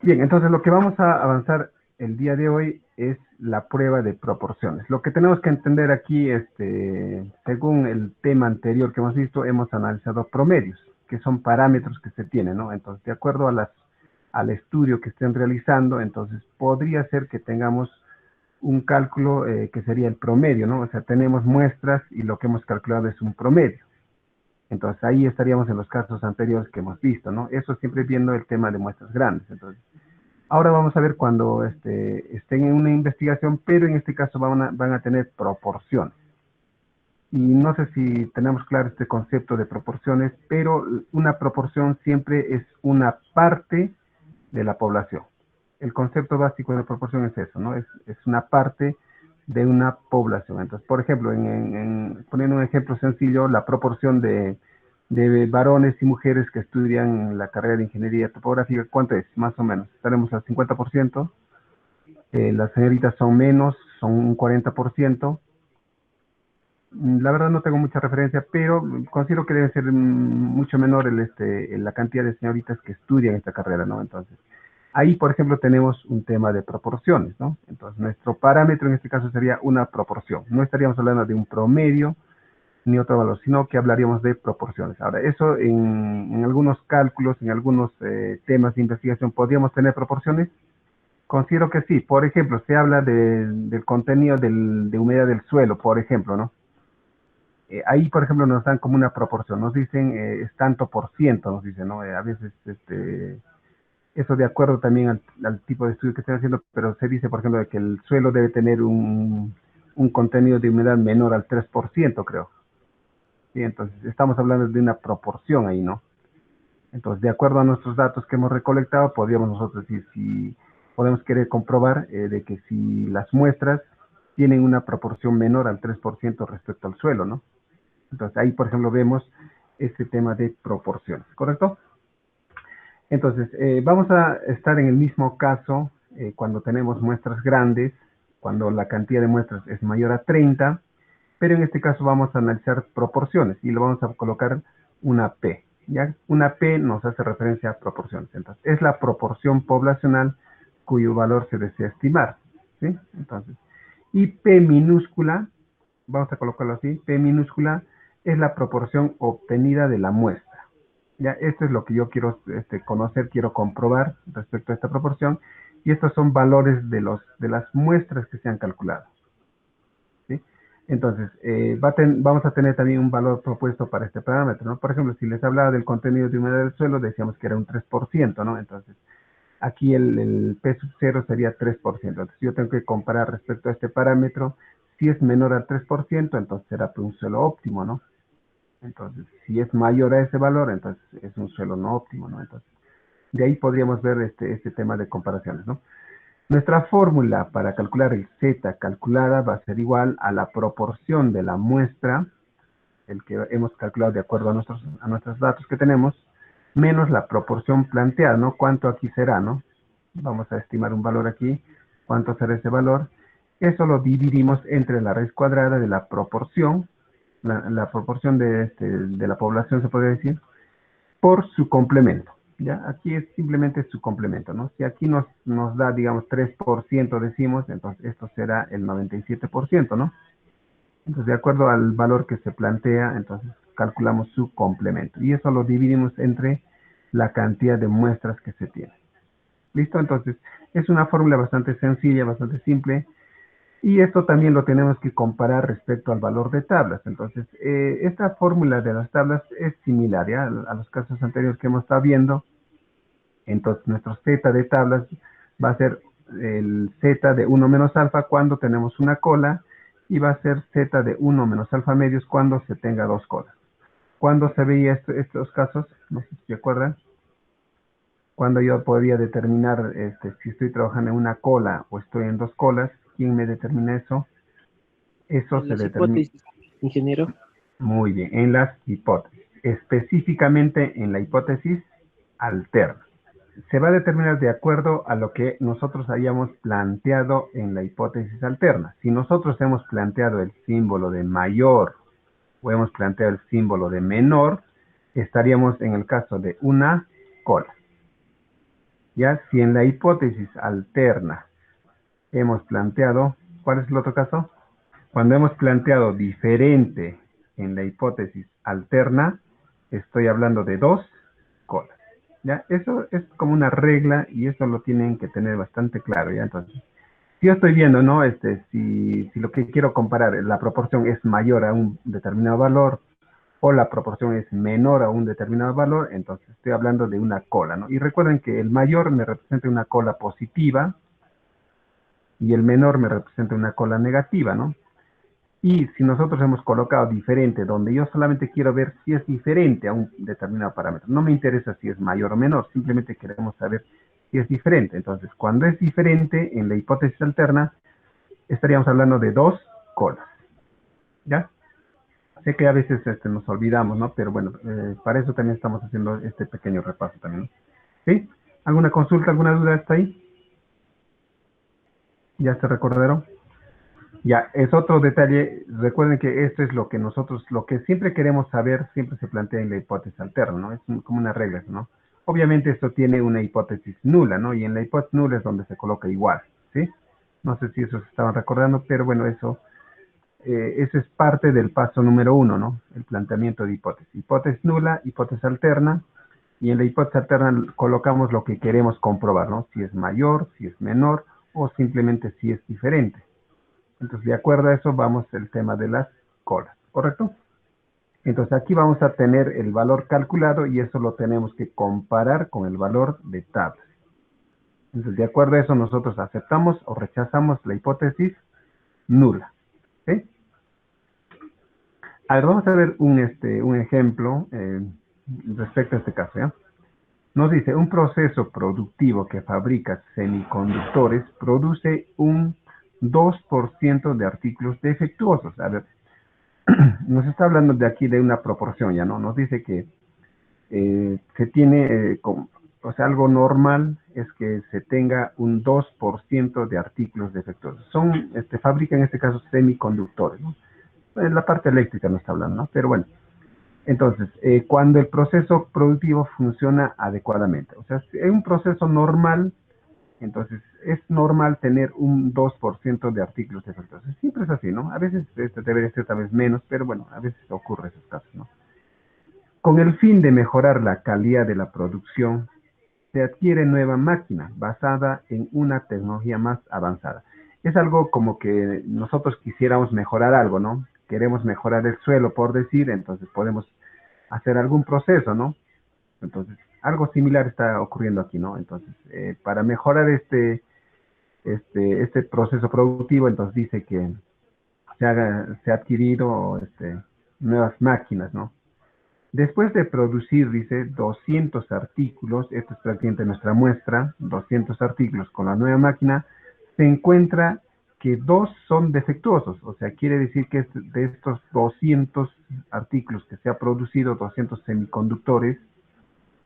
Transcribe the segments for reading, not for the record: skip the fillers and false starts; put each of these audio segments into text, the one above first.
Bien, entonces lo que vamos a avanzar el día de hoy es la prueba de proporciones. Lo que tenemos que entender aquí, según el tema anterior que hemos visto, hemos analizado promedios, que son parámetros que se tienen, ¿no? Entonces, de acuerdo a al estudio que estén realizando, entonces podría ser que tengamos un cálculo que sería el promedio, ¿no? O sea, tenemos muestras y lo que hemos calculado es un promedio. Entonces, ahí estaríamos en los casos anteriores que hemos visto, ¿no? Eso siempre viendo el tema de muestras grandes. Entonces, ahora vamos a ver cuando estén en una investigación, pero en este caso van a tener proporciones. Y no sé si tenemos claro este concepto de proporciones, pero una proporción siempre es una parte de la población. El concepto básico de proporción es eso, ¿no? Es una parte de una población. Entonces, por ejemplo, poniendo un ejemplo sencillo, la proporción de varones y mujeres que estudian la carrera de ingeniería topográfica, ¿cuánto es? Más o menos. Estaremos al 50%. Las señoritas son menos, son un 40%. La verdad no tengo mucha referencia, pero considero que debe ser mucho menor la cantidad de señoritas que estudian esta carrera, ¿no? Entonces, ahí, por ejemplo, tenemos un tema de proporciones, ¿no? Entonces, nuestro parámetro en este caso sería una proporción. No estaríamos hablando de un promedio ni otro valor, sino que hablaríamos de proporciones. Ahora, eso en algunos cálculos, en algunos temas de investigación, ¿podríamos tener proporciones? Considero que sí. Por ejemplo, se habla del contenido de humedad del suelo, por ejemplo, ¿no? Ahí, por ejemplo, nos dan como una proporción, nos dicen es tanto por ciento, nos dicen, ¿no? A veces, eso de acuerdo también al tipo de estudio que estén haciendo, pero se dice, por ejemplo, de que el suelo debe tener un contenido de humedad menor al 3%, creo. Sí, entonces, estamos hablando de una proporción ahí, ¿no? Entonces, de acuerdo a nuestros datos que hemos recolectado, podríamos nosotros decir si podemos querer comprobar de que si las muestras tienen una proporción menor al 3% respecto al suelo, ¿no? Entonces, ahí, por ejemplo, vemos este tema de proporciones, ¿correcto? Entonces, vamos a estar en el mismo caso cuando tenemos muestras grandes, cuando la cantidad de muestras es mayor a 30, pero en este caso vamos a analizar proporciones y lo vamos a colocar una P. ¿Ya? Una P nos hace referencia a proporciones. Entonces, es la proporción poblacional cuyo valor se desea estimar. ¿Sí? Entonces, y P minúscula, vamos a colocarlo así, P minúscula es la proporción obtenida de la muestra. Ya, esto es lo que yo quiero conocer, quiero comprobar respecto a esta proporción, y estos son valores de las muestras que se han calculado. ¿Sí? Entonces, vamos a tener también un valor propuesto para este parámetro, ¿no? Por ejemplo, si les hablaba del contenido de humedad del suelo, decíamos que era un 3%, ¿no? Entonces, aquí el P sub 0 sería 3%. Entonces, yo tengo que comparar respecto a este parámetro. Si es menor al 3%, entonces será un suelo óptimo, ¿no? Entonces, si es mayor a ese valor, entonces es un suelo no óptimo, ¿no? Entonces, de ahí podríamos ver este tema de comparaciones, ¿no? Nuestra fórmula para calcular el Z calculada va a ser igual a la proporción de la muestra, el que hemos calculado de acuerdo a nuestros datos que tenemos, menos la proporción planteada, ¿no? ¿Cuánto aquí será, no? Vamos a estimar un valor aquí. ¿Cuánto será ese valor? Eso lo dividimos entre la raíz cuadrada de la proporción, la proporción de la población, se puede decir, por su complemento. ¿Ya? Aquí es simplemente su complemento, ¿no? Si aquí nos da, digamos, 3%, decimos, entonces esto será el 97%, ¿no? Entonces, de acuerdo al valor que se plantea, entonces calculamos su complemento. Y eso lo dividimos entre la cantidad de muestras que se tiene. ¿Listo? Entonces, es una fórmula bastante sencilla, bastante simple. Y esto también lo tenemos que comparar respecto al valor de tablas. Entonces, esta fórmula de las tablas es similar ¿ya? A los casos anteriores que hemos estado viendo. Entonces, nuestro z de tablas va a ser el z de 1 menos alfa cuando tenemos una cola y va a ser z de 1 menos alfa medios cuando se tenga dos colas. ¿Cuándo se veía estos casos? No sé si se acuerdan. Cuando yo podría determinar si estoy trabajando en una cola o estoy en dos colas, ¿quién me determina eso? Eso En se las determina hipótesis, ingeniero. muy bien en las hipótesis, específicamente en la hipótesis alterna. Se va a determinar de acuerdo a lo que nosotros hayamos planteado en la hipótesis alterna. Si nosotros hemos planteado el símbolo de mayor o hemos planteado el símbolo de menor, estaríamos en el caso de una cola. Ya, si en la hipótesis alterna hemos planteado, ¿cuál es el otro caso? Cuando hemos planteado diferente en la hipótesis alterna, estoy hablando de dos colas. ¿Ya? Eso es como una regla y eso lo tienen que tener bastante claro, ¿ya? Entonces, si yo estoy viendo, ¿no? Si lo que quiero comparar, la proporción es mayor a un determinado valor o la proporción es menor a un determinado valor, entonces estoy hablando de una cola, ¿no? Y recuerden que el mayor me representa una cola positiva y el menor me representa una cola negativa, ¿no? Y si nosotros hemos colocado diferente, donde yo solamente quiero ver si es diferente a un determinado parámetro, no me interesa si es mayor o menor, simplemente queremos saber si es diferente. Entonces, cuando es diferente, en la hipótesis alterna, estaríamos hablando de dos colas, ¿ya? Sé que a veces nos olvidamos, ¿no? Pero bueno, para eso también estamos haciendo este pequeño repaso también, ¿no? ¿Sí? ¿Alguna consulta, alguna duda hasta ahí? ¿Ya se recordaron? Ya, es otro detalle. Recuerden que esto es lo que nosotros, lo que siempre queremos saber, siempre se plantea en la hipótesis alterna, ¿no? Es como una regla, ¿no? Obviamente esto tiene una hipótesis nula, ¿no? Y en la hipótesis nula es donde se coloca igual, ¿sí? No sé si eso se estaban recordando, pero bueno, eso es parte del paso número uno, ¿no? El planteamiento de hipótesis. Hipótesis nula, hipótesis alterna, y en la hipótesis alterna colocamos lo que queremos comprobar, ¿no? Si es mayor, si es menor, o simplemente si es diferente. Entonces, de acuerdo a eso, vamos al tema de las colas, ¿correcto? Entonces, aquí vamos a tener el valor calculado y eso lo tenemos que comparar con el valor de tabla. Entonces, de acuerdo a eso, nosotros aceptamos o rechazamos la hipótesis nula. ¿Sí? A ver, vamos a ver un ejemplo respecto a este caso, ¿ya? Nos dice, un proceso productivo que fabrica semiconductores produce un 2% de artículos defectuosos. A ver, nos está hablando de aquí de una proporción, ya no, nos dice que se tiene, o sea, algo normal es que se tenga un 2% de artículos defectuosos. Fabrican en este caso semiconductores, ¿no? En la parte eléctrica no está hablando, ¿no? Pero bueno, entonces, cuando el proceso productivo funciona adecuadamente, o sea, si es un proceso normal, entonces es normal tener un 2% de artículos defectuosos. Siempre es así, ¿no? A veces debería ser tal vez menos, pero bueno, a veces ocurre esos casos, ¿no? Con el fin de mejorar la calidad de la producción, se adquiere nueva máquina basada en una tecnología más avanzada. Es algo como que nosotros quisiéramos mejorar algo, ¿no? Queremos mejorar el suelo, por decir, entonces podemos hacer algún proceso, ¿no? Entonces, algo similar está ocurriendo aquí, ¿no? Entonces, para mejorar este proceso productivo, entonces dice que se ha adquirido nuevas máquinas, ¿no? Después de producir, dice, 200 artículos, esto es prácticamente nuestra muestra, 200 artículos con la nueva máquina, se encuentra que dos son defectuosos, o sea, quiere decir que de estos 200 artículos que se ha producido, 200 semiconductores,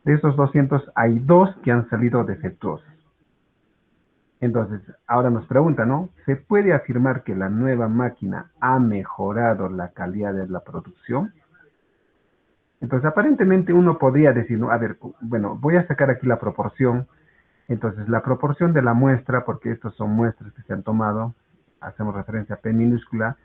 de esos 200 hay dos que han salido defectuosos. Entonces, ahora nos pregunta, ¿no? ¿Se puede afirmar que la nueva máquina ha mejorado la calidad de la producción? Entonces, aparentemente uno podría decir, ¿no? A ver, bueno, voy a sacar aquí la proporción. Entonces, la proporción de la muestra, porque estos son muestras que se han tomado, hacemos referencia a P minúscula,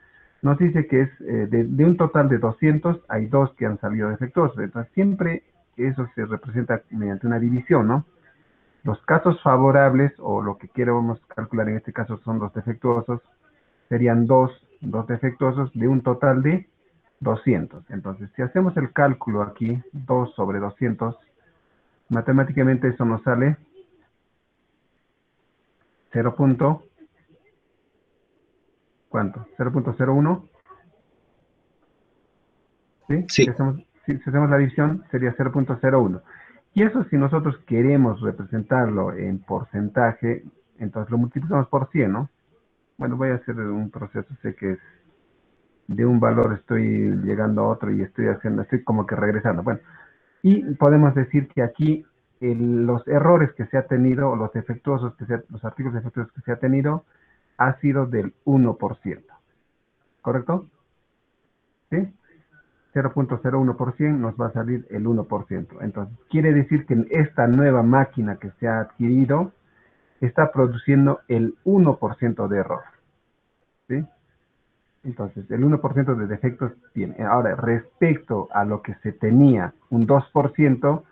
nos dice que es de un total de 200, hay dos que han salido defectuosos. Entonces, siempre eso se representa mediante una división, ¿no? Los casos favorables, o lo que queremos calcular en este caso son los defectuosos, serían dos defectuosos de un total de 200. Entonces, si hacemos el cálculo aquí, 2 sobre 200, matemáticamente eso nos sale 0. ¿Cuánto? 0.01, ¿sí? Sí, Si hacemos la división, sería 0.01. Y eso si nosotros queremos representarlo en porcentaje, entonces lo multiplicamos por 100, ¿no? Bueno, voy a hacer un proceso, sé que es de un valor estoy llegando a otro y estoy como que regresando. Bueno, y podemos decir que aquí los errores que se ha tenido, los defectuosos los artículos defectuosos que se ha tenido, ha sido del 1%. ¿Correcto? ¿Sí? 0.01% nos va a salir el 1%. Entonces, quiere decir que esta nueva máquina que se ha adquirido está produciendo el 1% de error. ¿Sí? Entonces, el 1% de defectos tiene. Ahora, respecto a lo que se tenía, un 2%,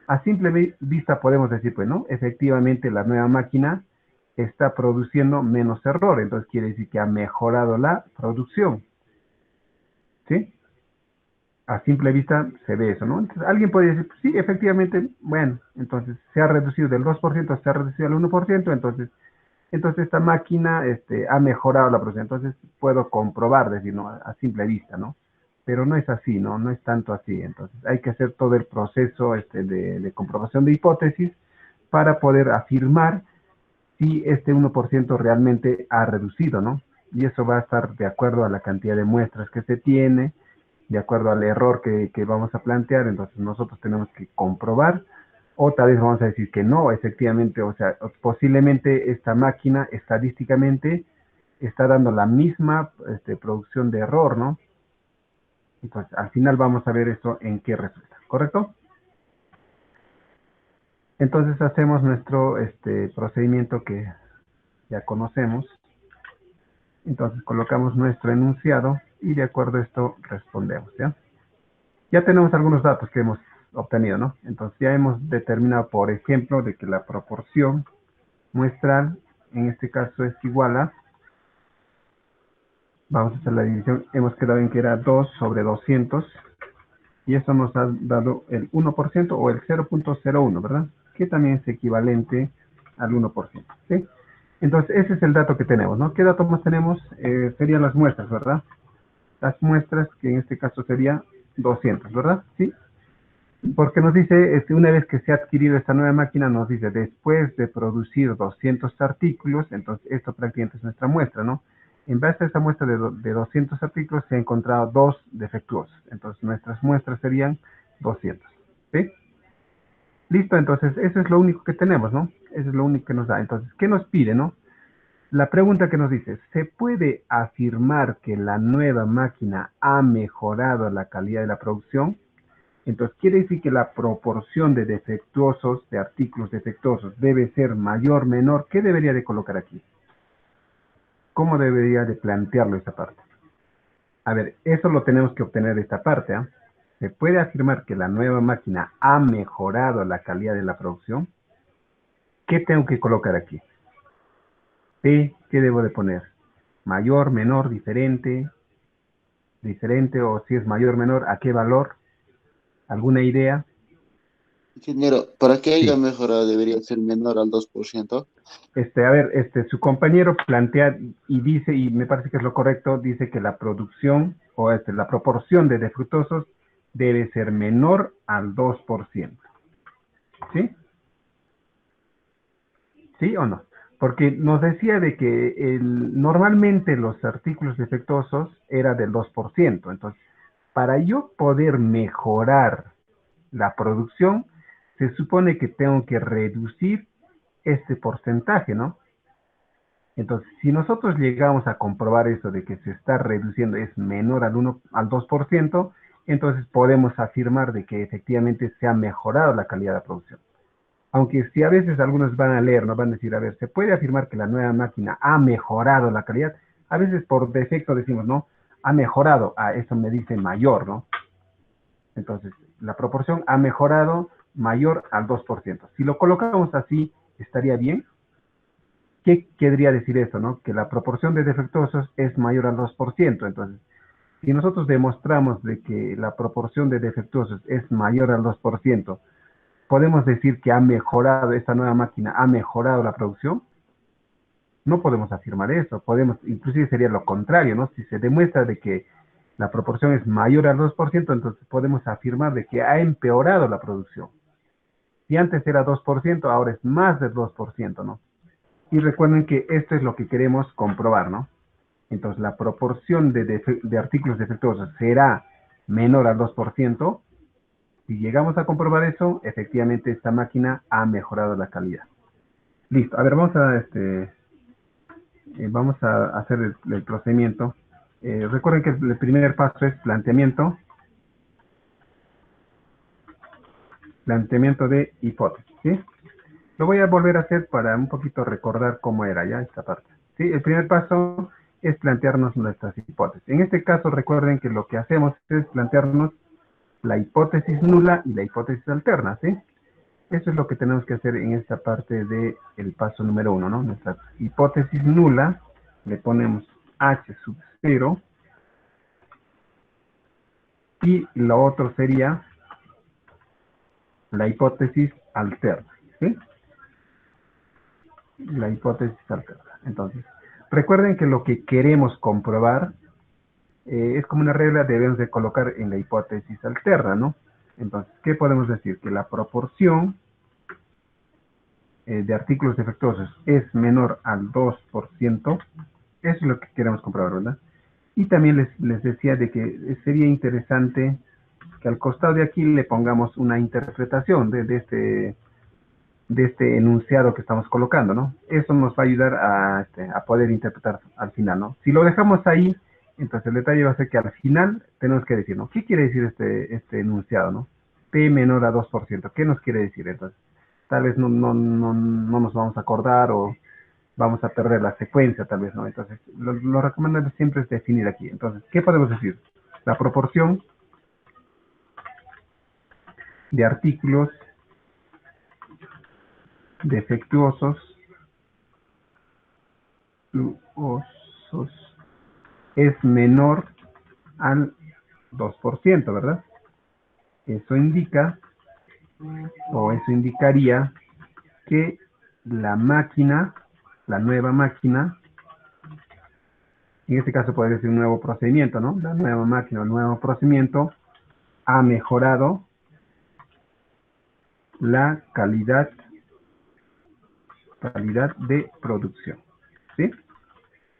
a simple vista podemos decir, pues, ¿no? Efectivamente, la nueva máquina está produciendo menos error. Entonces, quiere decir que ha mejorado la producción. ¿Sí? A simple vista se ve eso, ¿no? Entonces, alguien puede decir, pues, sí, efectivamente, bueno, entonces se ha reducido del 2%, se ha reducido al 1%, entonces esta máquina ha mejorado la producción. Entonces puedo comprobar, decir, ¿no? A simple vista, ¿no? Pero no es así, ¿no? No es tanto así. Entonces hay que hacer todo el proceso de comprobación de hipótesis para poder afirmar si este 1% realmente ha reducido, ¿no? Y eso va a estar de acuerdo a la cantidad de muestras que se tiene, de acuerdo al error que vamos a plantear. Entonces nosotros tenemos que comprobar, o tal vez vamos a decir que no, efectivamente, o sea, posiblemente esta máquina estadísticamente está dando la misma producción de error, ¿no? Entonces al final vamos a ver eso en qué resulta, ¿correcto? Entonces hacemos nuestro procedimiento que ya conocemos. Entonces colocamos nuestro enunciado y de acuerdo a esto respondemos, ¿ya? Ya tenemos algunos datos que hemos obtenido, ¿no? Entonces ya hemos determinado, por ejemplo, de que la proporción muestral, en este caso es igual a, vamos a hacer la división, hemos quedado en que era 2 sobre 200, y eso nos ha dado el 1% o el 0.01, ¿verdad? Que también es equivalente al 1%, ¿sí? Entonces ese es el dato que tenemos, ¿no? ¿Qué datos más tenemos? Serían las muestras, ¿verdad? Las muestras, que en este caso sería 200, ¿verdad? Sí. Porque nos dice, una vez que se ha adquirido esta nueva máquina, nos dice, después de producir 200 artículos, entonces esto prácticamente es nuestra muestra, ¿no? En base a esta muestra de 200 artículos se han encontrado 2 defectuosos. Entonces nuestras muestras serían 200, ¿sí? Listo, entonces eso es lo único que tenemos, ¿no? Eso es lo único que nos da. Entonces, ¿qué nos pide, no? La pregunta que nos dice, ¿se puede afirmar que la nueva máquina ha mejorado la calidad de la producción? Entonces, quiere decir que la proporción de defectuosos, de artículos defectuosos, debe ser mayor, menor. ¿Qué debería de colocar aquí? ¿Cómo debería de plantearlo esta parte? A ver, eso lo tenemos que obtener de esta parte, ¿ah? ¿Se puede afirmar que la nueva máquina ha mejorado la calidad de la producción? ¿Qué tengo que colocar aquí? P, ¿qué debo de poner? Mayor, menor, diferente, diferente, o si es mayor, menor, ¿a qué valor? ¿Alguna idea? Ingeniero, para que haya Sí. mejorado debería ser menor al 2%. A ver, su compañero plantea y dice, y me parece que es lo correcto, dice que la producción o la proporción de defructosos debe ser menor al 2%. ¿Sí? ¿Sí o no? Porque nos decía de que normalmente los artículos defectuosos era del 2%. Entonces, para yo poder mejorar la producción, se supone que tengo que reducir este porcentaje, ¿no? Entonces, si nosotros llegamos a comprobar eso de que se está reduciendo, es menor al 2%, entonces podemos afirmar de que efectivamente se ha mejorado la calidad de la producción. Aunque si a veces algunos van a leer, nos van a decir, a ver, se puede afirmar que la nueva máquina ha mejorado la calidad. A veces por defecto decimos, no, ha mejorado, eso me dice mayor, ¿no? Entonces, la proporción ha mejorado mayor al 2%. Si lo colocamos así, ¿estaría bien? ¿Qué querría decir eso, no? Que la proporción de defectuosos es mayor al 2%. Entonces, si nosotros demostramos de que la proporción de defectuosos es mayor al 2%, ¿podemos decir que ha mejorado, esta nueva máquina ha mejorado la producción? No podemos afirmar eso. Podemos, inclusive sería lo contrario, ¿no? Si se demuestra de que la proporción es mayor al 2%, entonces podemos afirmar de que ha empeorado la producción. Si antes era 2%, ahora es más del 2%, ¿no? Y recuerden que esto es lo que queremos comprobar, ¿no? Entonces, la proporción de artículos defectuosos será menor al 2%. Si llegamos a comprobar eso, efectivamente esta máquina ha mejorado la calidad. Listo. A ver, vamos a hacer el procedimiento. Recuerden que el primer paso es planteamiento. planteamiento de hipótesis, ¿sí? Lo voy a volver a hacer para un poquito recordar cómo era ya esta parte, ¿sí? El primer paso es plantearnos nuestras hipótesis. En este caso, recuerden que lo que hacemos es plantearnos la hipótesis nula y la hipótesis alterna, ¿sí? Eso es lo que tenemos que hacer en esta parte del paso número 1, ¿no? Nuestra hipótesis nula, le ponemos H sub 0, y lo otro sería la hipótesis alterna, ¿sí? La hipótesis alterna. Entonces, recuerden que lo que queremos comprobar es como una regla, debemos de colocar en la hipótesis alterna, ¿no? Entonces, ¿qué podemos decir? Que la proporción de artículos defectuosos es menor al 2%, eso es lo que queremos comprobar, ¿verdad? Y también les decía de que sería interesante que al costado de aquí le pongamos una interpretación de este enunciado que estamos colocando, ¿no? Eso nos va a ayudar a poder interpretar al final, ¿no? Si lo dejamos ahí, entonces el detalle va a ser que al final tenemos que decir, ¿no? ¿Qué quiere decir este enunciado, ¿no? P menor a 2%, ¿qué nos quiere decir? Entonces, tal vez no nos vamos a acordar o vamos a perder la secuencia, tal vez, ¿no? Entonces, lo recomendable siempre es definir aquí. Entonces, ¿qué podemos decir? La proporción de artículos defectuosos es menor al 2%, ¿verdad? Eso indica, o eso indicaría que la máquina, la nueva máquina, en este caso podría ser un nuevo procedimiento, ¿no? La nueva máquina, el nuevo procedimiento ha mejorado la calidad de producción, ¿sí?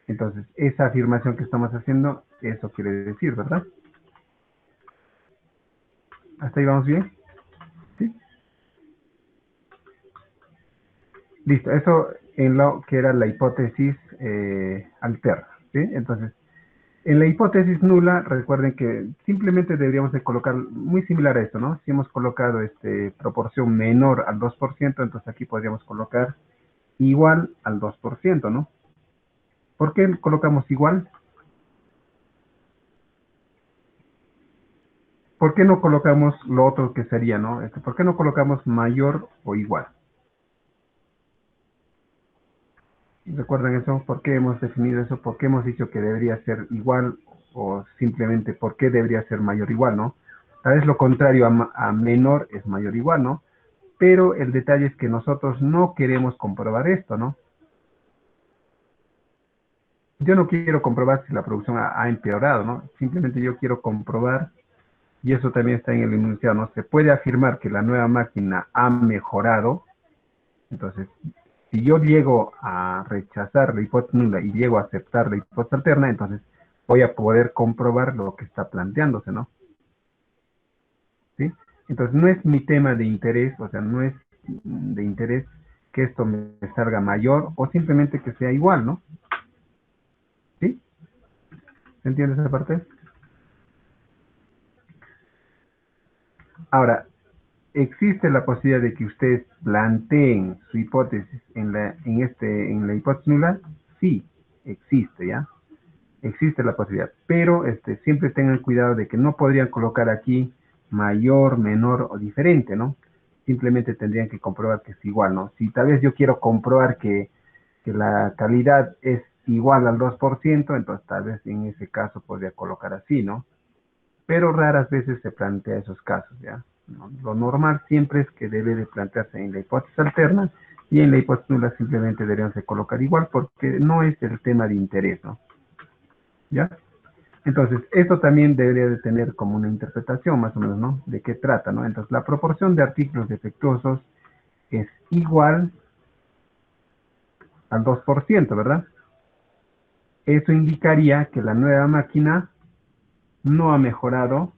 Entonces, esa afirmación que estamos haciendo, eso quiere decir, ¿verdad? ¿Hasta ahí vamos bien? ¿Sí? Listo, eso en lo que era la hipótesis alterna, ¿sí? Entonces, en la hipótesis nula, recuerden que simplemente deberíamos de colocar, muy similar a esto, ¿no? Si hemos colocado proporción menor al 2%, entonces aquí podríamos colocar igual al 2%, ¿no? ¿Por qué colocamos igual? ¿Por qué no colocamos lo otro que sería, ¿no? ¿Por qué no colocamos mayor o igual? ¿Recuerdan eso? ¿Por qué hemos definido eso? ¿Por qué hemos dicho que debería ser igual? O simplemente, ¿por qué debería ser mayor o igual, no? Tal vez lo contrario a menor es mayor o igual, ¿no? Pero el detalle es que nosotros no queremos comprobar esto, ¿no? Yo no quiero comprobar si la producción ha empeorado, ¿no? Simplemente yo quiero comprobar, y eso también está en el enunciado, ¿no? Se puede afirmar que la nueva máquina ha mejorado. Entonces, si yo llego a rechazar la hipótesis nula y llego a aceptar la hipótesis alterna, entonces voy a poder comprobar lo que está planteándose, ¿no? ¿Sí? Entonces, no es mi tema de interés, o sea, no es de interés que esto me salga mayor o simplemente que sea igual, ¿no? ¿Sí? ¿Se entiende esa parte? Ahora, ¿existe la posibilidad de que ustedes planteen su hipótesis en la hipótesis nula? Sí, existe, ¿ya? Existe la posibilidad, pero siempre tengan cuidado de que no podrían colocar aquí mayor, menor o diferente, ¿no? Simplemente tendrían que comprobar que es igual, ¿no? Si tal vez yo quiero comprobar que la calidad es igual al 2%, entonces tal vez en ese caso podría colocar así, ¿no? Pero raras veces se plantea esos casos, ¿ya? ¿No? Lo normal siempre es que debe de plantearse en la hipótesis alterna y en la hipótesis nula simplemente deberían de colocar igual porque no es el tema de interés, ¿no? ¿Ya? Entonces, esto también debería de tener como una interpretación más o menos, ¿no? De qué trata, ¿no? Entonces, la proporción de artículos defectuosos es igual al 2%, ¿verdad? Eso indicaría que la nueva máquina no ha mejorado,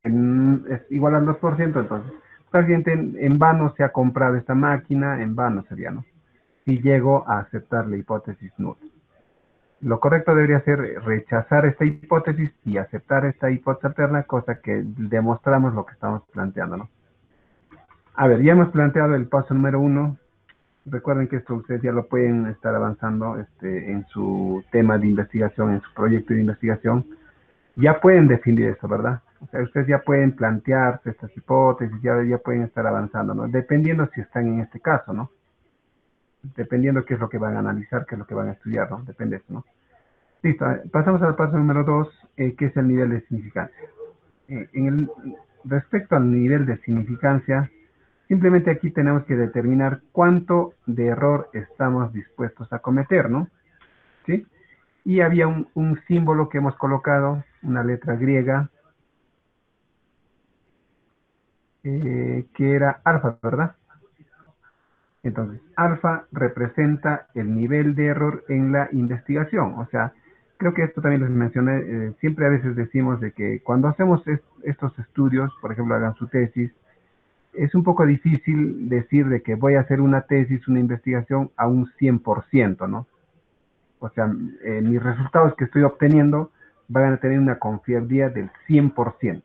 es igual al 2%, entonces, prácticamente en vano se ha comprado esta máquina, en vano sería, ¿no? Si llego a aceptar la hipótesis nula. Lo correcto debería ser rechazar esta hipótesis y aceptar esta hipótesis alterna, cosa que demostramos lo que estamos planteando, ¿no? A ver, ya hemos planteado el paso número 1. Recuerden que esto ustedes ya lo pueden estar avanzando en su tema de investigación, en su proyecto de investigación. Ya pueden definir eso, ¿verdad? O sea, ustedes ya pueden plantearse estas hipótesis, ya pueden estar avanzando, ¿no? Dependiendo si están en este caso, ¿no? Dependiendo qué es lo que van a analizar, qué es lo que van a estudiar, ¿no? Depende de eso, ¿no? Listo, pasamos al paso número 2, que es el nivel de significancia. Respecto al nivel de significancia, simplemente aquí tenemos que determinar cuánto de error estamos dispuestos a cometer, ¿no? ¿Sí? Y había un símbolo que hemos colocado, una letra griega, que era alfa, ¿verdad? Entonces, alfa representa el nivel de error en la investigación. O sea, creo que esto también les mencioné, siempre a veces decimos de que cuando hacemos estos estudios, por ejemplo, hagan su tesis, es un poco difícil decir de que voy a hacer una tesis, una investigación a un 100%, ¿no? O sea, mis resultados que estoy obteniendo van a tener una confiabilidad del 100%.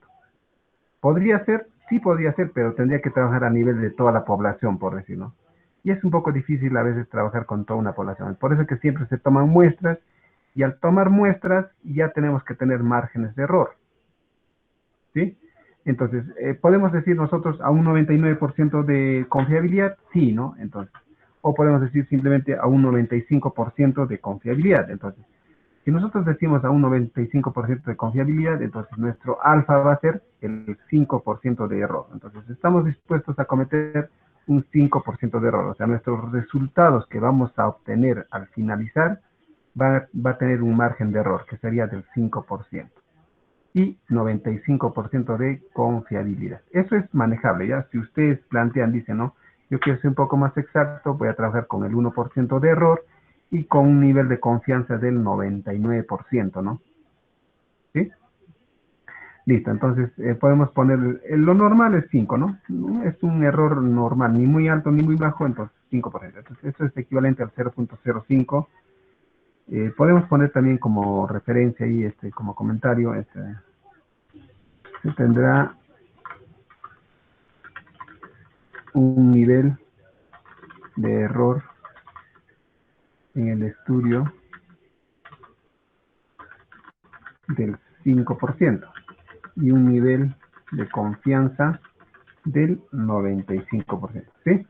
¿Podría ser? Sí podría ser, pero tendría que trabajar a nivel de toda la población, por decirlo. Y es un poco difícil a veces trabajar con toda una población. Por eso es que siempre se toman muestras y al tomar muestras ya tenemos que tener márgenes de error. ¿Sí? Entonces, ¿podemos decir nosotros a un 99% de confiabilidad? Sí, ¿no? Entonces, o podemos decir simplemente a un 95% de confiabilidad. Entonces, si nosotros decimos a un 95% de confiabilidad, entonces nuestro alfa va a ser el 5% de error. Entonces, estamos dispuestos a cometer un 5% de error. O sea, nuestros resultados que vamos a obtener al finalizar va a tener un margen de error, que sería del 5% y 95% de confiabilidad. Eso es manejable, ¿ya? Si ustedes plantean, dicen, no, yo quiero ser un poco más exacto, voy a trabajar con el 1% de error y con un nivel de confianza del 99%, ¿no? ¿Sí? Listo, entonces podemos poner, lo normal es 5, ¿no? No es un error normal, ni muy alto ni muy bajo, entonces 5%. Entonces, eso es equivalente al 0.05. Podemos poner también como referencia ahí, como comentario, se tendrá un nivel de error en el estudio del 5% y un nivel de confianza del 95%, ¿sí?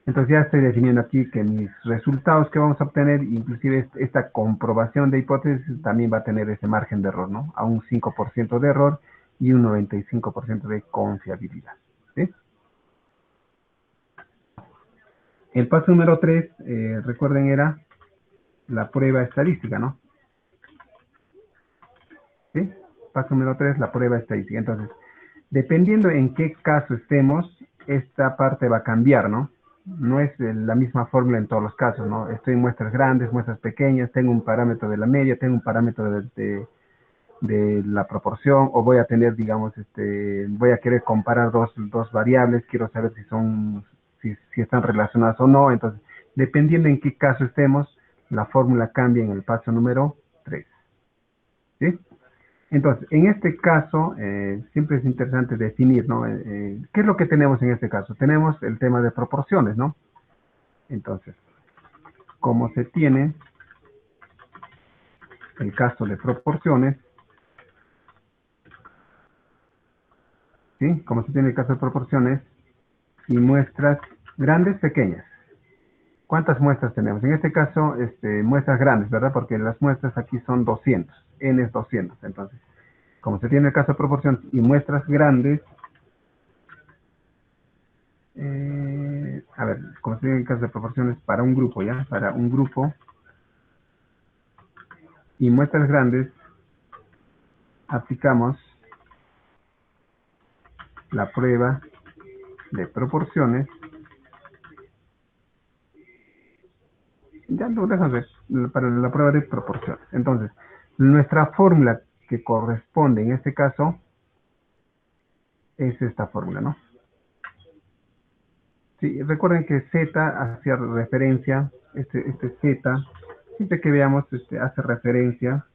Entonces ya estoy definiendo aquí que mis resultados que vamos a obtener, inclusive esta comprobación de hipótesis, también va a tener ese margen de error, ¿no? A un 5% de error y un 95% de confiabilidad, ¿sí? El paso número 3, recuerden, era la prueba estadística, ¿no? ¿Sí? Paso número 3, la prueba estadística. Entonces, dependiendo en qué caso estemos, esta parte va a cambiar, ¿no? No es la misma fórmula en todos los casos, ¿no? Estoy en muestras grandes, muestras pequeñas, tengo un parámetro de la media, tengo un parámetro de la proporción, o voy a tener, digamos, voy a querer comparar dos variables, quiero saber si están relacionadas o no. Entonces, dependiendo en qué caso estemos, la fórmula cambia en el paso número 3. ¿Sí? Entonces, en este caso, siempre es interesante definir, ¿no? ¿Qué es lo que tenemos en este caso? Tenemos el tema de proporciones, ¿no? Entonces, como se tiene el caso de proporciones, ¿sí? Como se tiene el caso de proporciones y muestras grandes, pequeñas. ¿Cuántas muestras tenemos? En este caso, muestras grandes, ¿verdad? Porque las muestras aquí son 200, n es 200. Entonces, como se tiene el caso de proporciones y muestras grandes, a ver, como se tiene el caso de proporciones para un grupo, ¿ya? Para un grupo y muestras grandes, aplicamos la prueba de proporciones. Ya lo dejas ver, para la prueba de proporciones. Entonces, nuestra fórmula que corresponde en este caso es esta fórmula, ¿no? Sí, recuerden que Z hacía referencia, este Z siempre que veamos, hace referencia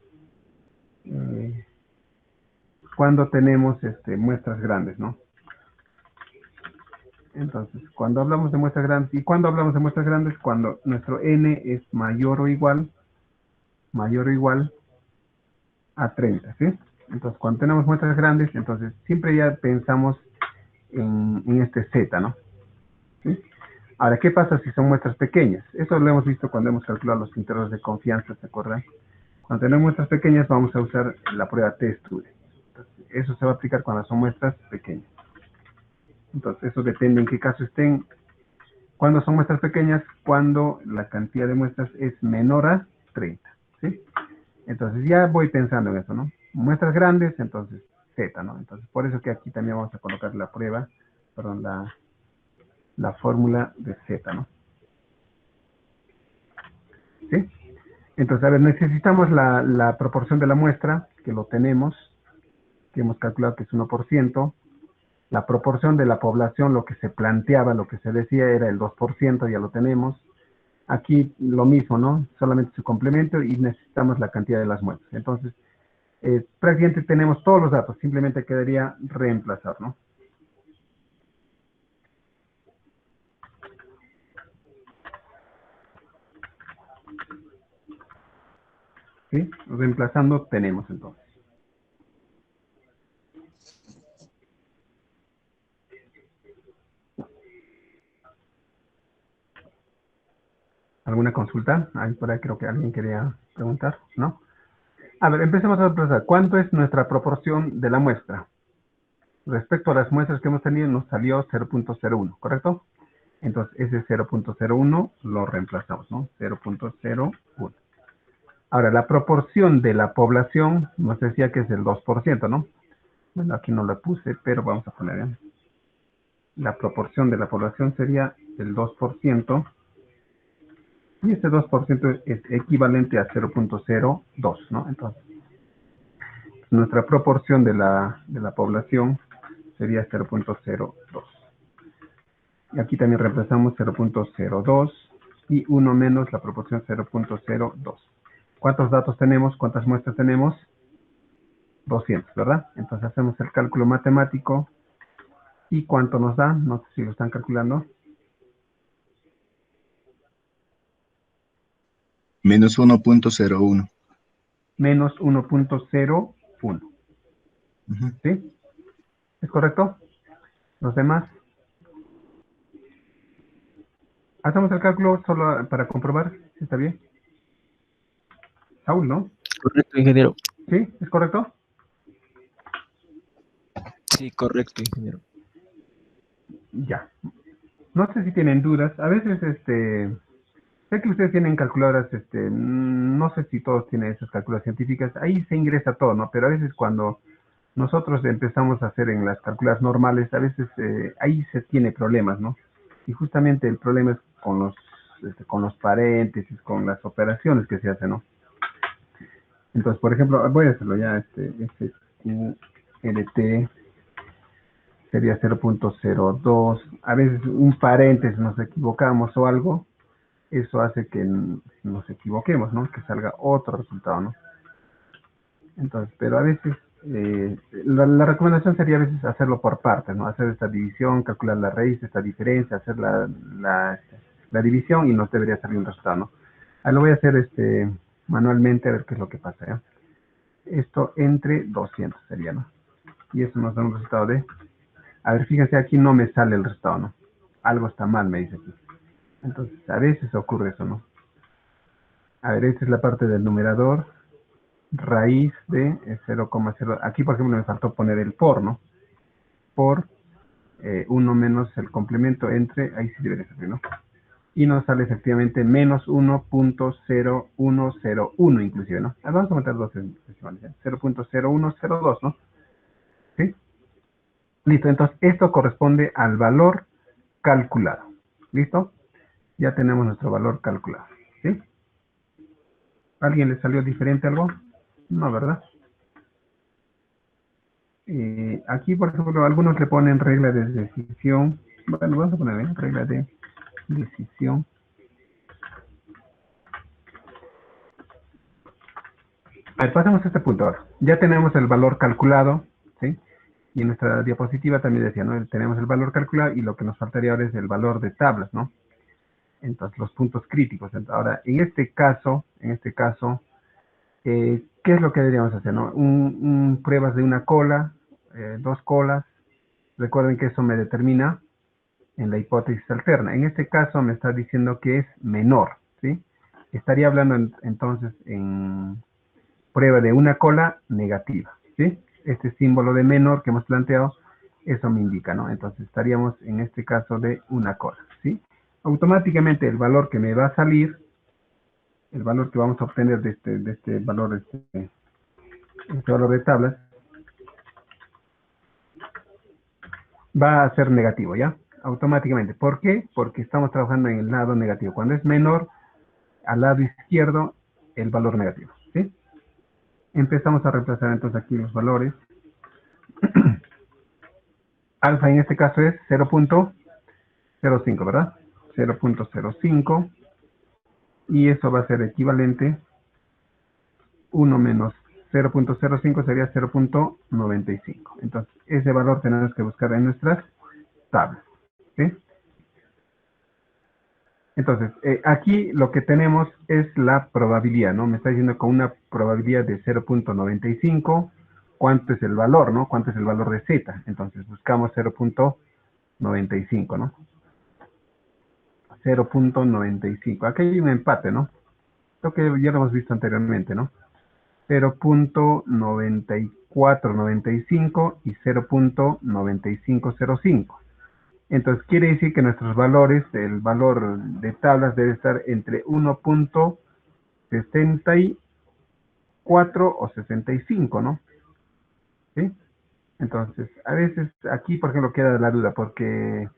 cuando tenemos muestras grandes, ¿no? Entonces, cuando hablamos de muestras grandes, ¿y cuando hablamos de muestras grandes? Cuando nuestro n es mayor o igual a 30, ¿sí? Entonces, cuando tenemos muestras grandes, entonces siempre ya pensamos en este z, ¿no? ¿Sí? Ahora, ¿qué pasa si son muestras pequeñas? Eso lo hemos visto cuando hemos calculado los intervalos de confianza, ¿se acuerdan? Cuando tenemos muestras pequeñas, vamos a usar la prueba t-study. Eso se va a aplicar cuando son muestras pequeñas. Entonces, eso depende en qué caso estén. Cuando son muestras pequeñas, cuando la cantidad de muestras es menor a 30, ¿sí? Entonces, ya voy pensando en eso, ¿no? Muestras grandes, entonces, z, ¿no? Entonces, por eso que aquí también vamos a colocar la prueba, perdón, la fórmula de z, ¿no? ¿Sí? Entonces, a ver, necesitamos la proporción de la muestra, que lo tenemos, que hemos calculado que es 1%. La proporción de la población, lo que se planteaba, lo que se decía era el 2%, ya lo tenemos. Aquí lo mismo, ¿no? Solamente su complemento y necesitamos la cantidad de las muestras. Entonces, prácticamente tenemos todos los datos, simplemente quedaría reemplazar, ¿no? ¿Sí? Reemplazando tenemos entonces. ¿Alguna consulta? Ahí por ahí creo que alguien quería preguntar, ¿no? A ver, empecemos a reemplazar. ¿Cuánto es nuestra proporción de la muestra? Respecto a las muestras que hemos tenido, nos salió 0.01, ¿correcto? Entonces, ese 0.01 lo reemplazamos, ¿no? 0.01. Ahora, la proporción de la población nos decía que es el 2%, ¿no? Bueno, aquí no lo puse, pero vamos a poner en. La proporción de la población sería el 2%, y este 2% es equivalente a 0.02, ¿no? Entonces, nuestra proporción de la población sería 0.02. Y aquí también reemplazamos 0.02 y 1 menos la proporción 0.02. ¿Cuántos datos tenemos? ¿Cuántas muestras tenemos? 200, ¿verdad? Entonces hacemos el cálculo matemático. ¿Y cuánto nos da? No sé si lo están calculando. Menos 1.01. Menos 1.01. ¿Sí? ¿Es correcto? ¿Los demás? Hacemos el cálculo solo para comprobar si está bien. Saúl, ¿no? Correcto, ingeniero. ¿Sí? ¿Es correcto? Sí, correcto, ingeniero. Ya. No sé si tienen dudas. A veces, sé que ustedes tienen calculadoras, no sé si todos tienen esas calculadoras científicas. Ahí se ingresa todo, ¿no? Pero a veces cuando nosotros empezamos a hacer en las calculadoras normales, a veces ahí se tiene problemas, ¿no? Y justamente el problema es con los paréntesis, con las operaciones que se hacen, ¿no? Entonces, por ejemplo, voy a hacerlo ya, SQLT sería 0.02. A veces un paréntesis nos equivocamos o algo, eso hace que nos equivoquemos, ¿no? Que salga otro resultado, ¿no? Entonces, pero a veces, la recomendación sería a veces hacerlo por partes, ¿no? Hacer esta división, calcular la raíz, esta diferencia, hacer la división y nos debería salir un resultado, ¿no? Ahí lo voy a hacer manualmente a ver qué es lo que pasa, ¿ya? Esto entre 200 sería, ¿no? Y eso nos da un resultado de... A ver, fíjense, aquí no me sale el resultado, ¿no? Algo está mal, me dice aquí. Entonces, a veces ocurre eso, ¿no? A ver, esta es la parte del numerador. Raíz de 0,0. Aquí, por ejemplo, me faltó poner el por, ¿no? Por 1 menos el complemento entre... Ahí sí debería salir, ¿no? Y nos sale efectivamente menos 1.0101 inclusive, ¿no? Vamos a meter dos decimales, 0.0102, ¿no? ¿Sí? Listo, entonces esto corresponde al valor calculado. ¿Listo? Ya tenemos nuestro valor calculado. ¿Sí? ¿Alguien le salió diferente algo? No, ¿verdad? Aquí, por ejemplo, algunos le ponen regla de decisión. Bueno, vamos a poner regla de decisión. A ver, pasemos a este punto ahora. Ya tenemos el valor calculado, ¿sí? Y en nuestra diapositiva también decía, ¿no? Tenemos el valor calculado y lo que nos faltaría ahora es el valor de tablas, ¿no? Entonces, los puntos críticos. Ahora, en este caso, ¿qué es lo que deberíamos hacer, no? Pruebas de una cola, dos colas. Recuerden que eso me determina en la hipótesis alterna. En este caso me está diciendo que es menor, ¿sí? Estaría hablando entonces en prueba de una cola negativa, ¿sí? Este símbolo de menor que hemos planteado, eso me indica, ¿no? Entonces estaríamos en este caso de una cola, ¿sí? Automáticamente el valor que me va a salir, el valor que vamos a obtener de este valor, este valor de tablas, va a ser negativo, ¿ya? Automáticamente. ¿Por qué? Porque estamos trabajando en el lado negativo. Cuando es menor, al lado izquierdo, el valor negativo, ¿sí? Empezamos a reemplazar entonces aquí los valores. Alfa en este caso es 0.05, ¿verdad? 0.05. Y eso va a ser equivalente, 1 menos 0.05 sería 0.95. Entonces, ese valor tenemos que buscar en nuestras tablas, ¿sí? Entonces, aquí lo que tenemos es la probabilidad, ¿no? Me está diciendo con una probabilidad de 0.95, ¿cuánto es el valor, no? ¿Cuánto es el valor de z? Entonces, buscamos 0.95, ¿no? 0.95. Aquí hay un empate, ¿no? Creo que ya lo hemos visto anteriormente, ¿no? 0.9495 y 0.9505. Entonces quiere decir que nuestros valores, el valor de tablas debe estar entre 1.64 o 65, ¿no? ¿Sí? Entonces, a veces aquí, por ejemplo, queda la duda porque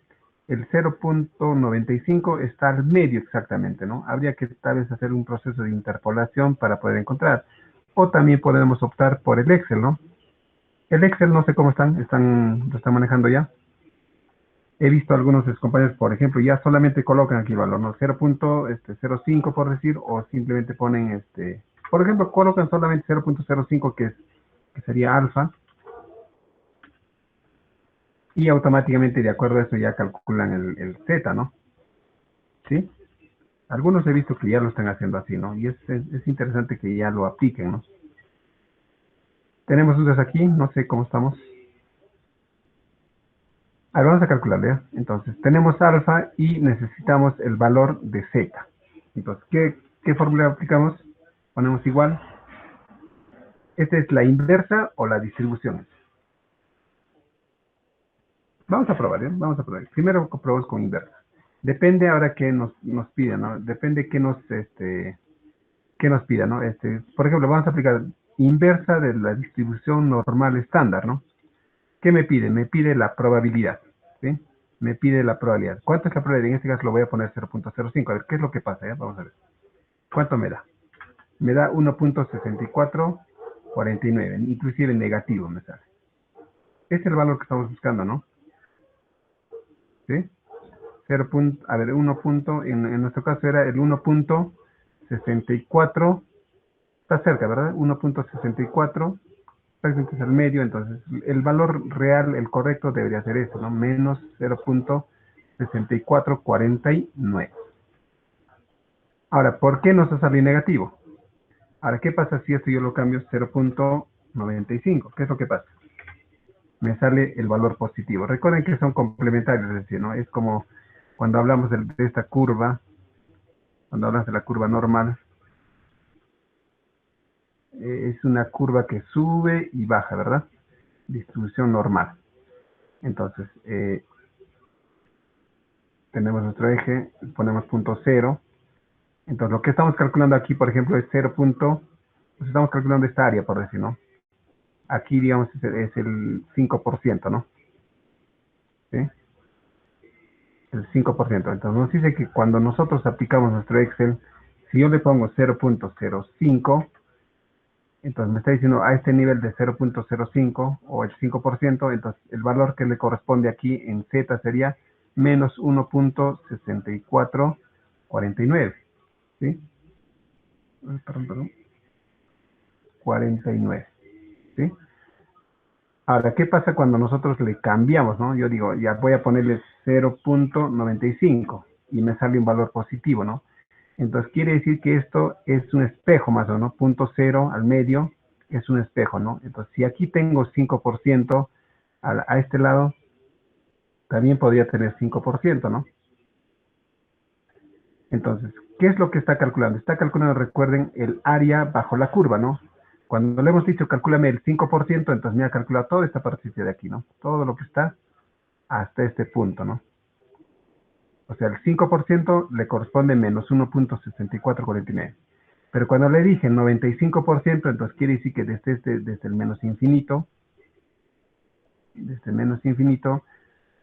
el 0.95 está al medio exactamente, ¿no? Habría que tal vez hacer un proceso de interpolación para poder encontrar. O también podemos optar por el Excel, ¿no? El Excel no sé cómo lo están manejando ya. He visto algunos de sus compañeros, por ejemplo, ya solamente colocan aquí el valor, ¿no? 0.05 por decir, o simplemente ponen, por ejemplo, colocan solamente 0.05 que sería alfa, y automáticamente de acuerdo a eso ya calculan el Z, ¿no? ¿Sí? Algunos he visto que ya lo están haciendo así, ¿no? Y es interesante que ya lo apliquen, ¿no? Tenemos dudas aquí, no sé cómo estamos. A ver, vamos a calcularle, ¿ya? Entonces, tenemos alfa y necesitamos el valor de z. Entonces, ¿qué fórmula aplicamos? Ponemos igual. ¿Esta es la inversa o la distribución? Vamos a probar, ¿ya? Vamos a probar. Primero probamos con inversa. Depende ahora qué nos pida, ¿no? Depende qué nos pida, ¿no? Por ejemplo, vamos a aplicar inversa de la distribución normal estándar, ¿no? ¿Qué me pide? Me pide la probabilidad, ¿sí? Me pide la probabilidad. ¿Cuánto es la probabilidad? En este caso lo voy a poner 0.05. A ver, ¿qué es lo que pasa? ¿Ya? Vamos a ver. ¿Cuánto me da? Me da 1.6449, inclusive negativo me sale. Este es el valor que estamos buscando, ¿no? ¿Sí? 0. A ver, 1. En nuestro caso era el 1.64. Está cerca, ¿verdad? 1.64. Prácticamente es el medio, entonces el valor real, el correcto debería ser eso, ¿no? Menos 0.6449. Ahora, ¿por qué nos sale negativo? Ahora, ¿qué pasa si esto yo lo cambio 0.95? ¿Qué es lo que pasa? Me sale el valor positivo. Recuerden que son complementarios, es decir, ¿no? Es como cuando hablamos de esta curva, cuando hablas de la curva normal, es una curva que sube y baja, ¿verdad? Distribución normal. Entonces, tenemos nuestro eje, ponemos punto 0. Entonces, lo que estamos calculando aquí, por ejemplo, es 0. Pues estamos calculando esta área, por decir, ¿no? Aquí, digamos, es el 5%, ¿no? ¿Sí? El 5%. Entonces, nos dice que cuando nosotros aplicamos nuestro Excel, si yo le pongo 0.05, entonces me está diciendo a este nivel de 0.05 o el 5%, entonces el valor que le corresponde aquí en Z sería menos 1.6449. ¿Sí? Perdón. 49, ¿sí? Ahora, ¿qué pasa cuando nosotros le cambiamos, no? Yo digo, ya voy a ponerle 0.95 y me sale un valor positivo, ¿no? Entonces quiere decir que esto es un espejo más o menos, ¿no? Punto 0 al medio es un espejo, ¿no? Entonces, si aquí tengo 5% a este lado, también podría tener 5%, ¿no? Entonces, ¿qué es lo que está calculando? Está calculando, recuerden, el área bajo la curva, ¿no? Cuando le hemos dicho, calcúlame el 5%, entonces me ha calculado toda esta partecita de aquí, ¿no? Todo lo que está hasta este punto, ¿no? O sea, el 5% le corresponde menos 1.6449. Pero cuando le dije 95%, entonces quiere decir que desde el menos infinito,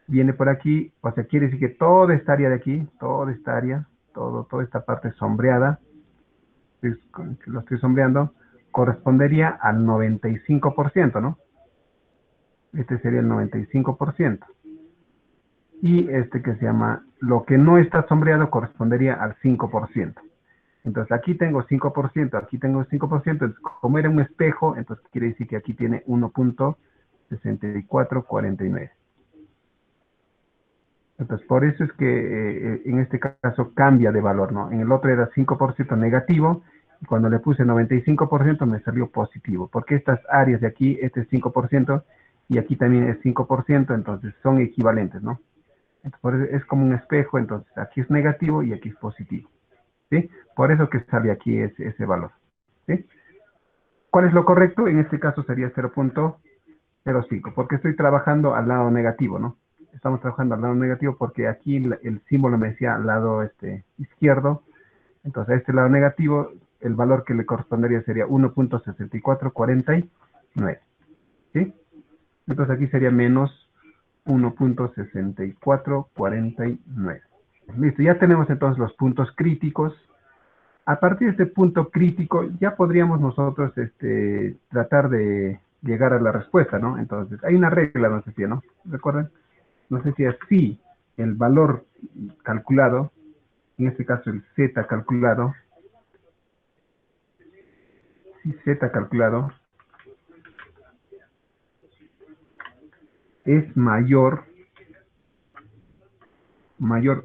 viene por aquí, o sea, quiere decir que toda esta área de aquí, toda esta área, toda esta parte sombreada, que lo estoy sombreando, correspondería al 95%, ¿no? Este sería el 95%. Y este que se llama, lo que no está sombreado correspondería al 5%. Entonces aquí tengo 5%, aquí tengo 5%, entonces como era un espejo, entonces quiere decir que aquí tiene 1.6449. Entonces por eso es que en este caso cambia de valor, ¿no? En el otro era 5% negativo, y cuando le puse 95% me salió positivo, porque estas áreas de aquí, este es 5%, y aquí también es 5%, entonces son equivalentes, ¿no? Entonces, por eso es como un espejo, entonces aquí es negativo y aquí es positivo, ¿sí? Por eso que sale aquí ese valor, ¿sí? ¿Cuál es lo correcto? En este caso sería 0.05, porque estoy trabajando al lado negativo, ¿no? Estamos trabajando al lado negativo porque aquí el símbolo me decía al lado izquierdo, entonces a este lado negativo el valor que le correspondería sería 1.6449, ¿sí? Entonces aquí sería menos 1.6449. Listo, ya tenemos entonces los puntos críticos. A partir de este punto crítico ya podríamos nosotros tratar de llegar a la respuesta, ¿no? Entonces, hay una regla, no sé si, ¿no? ¿Recuerdan? No sé si así el valor calculado, en este caso el z calculado, si z calculado es mayor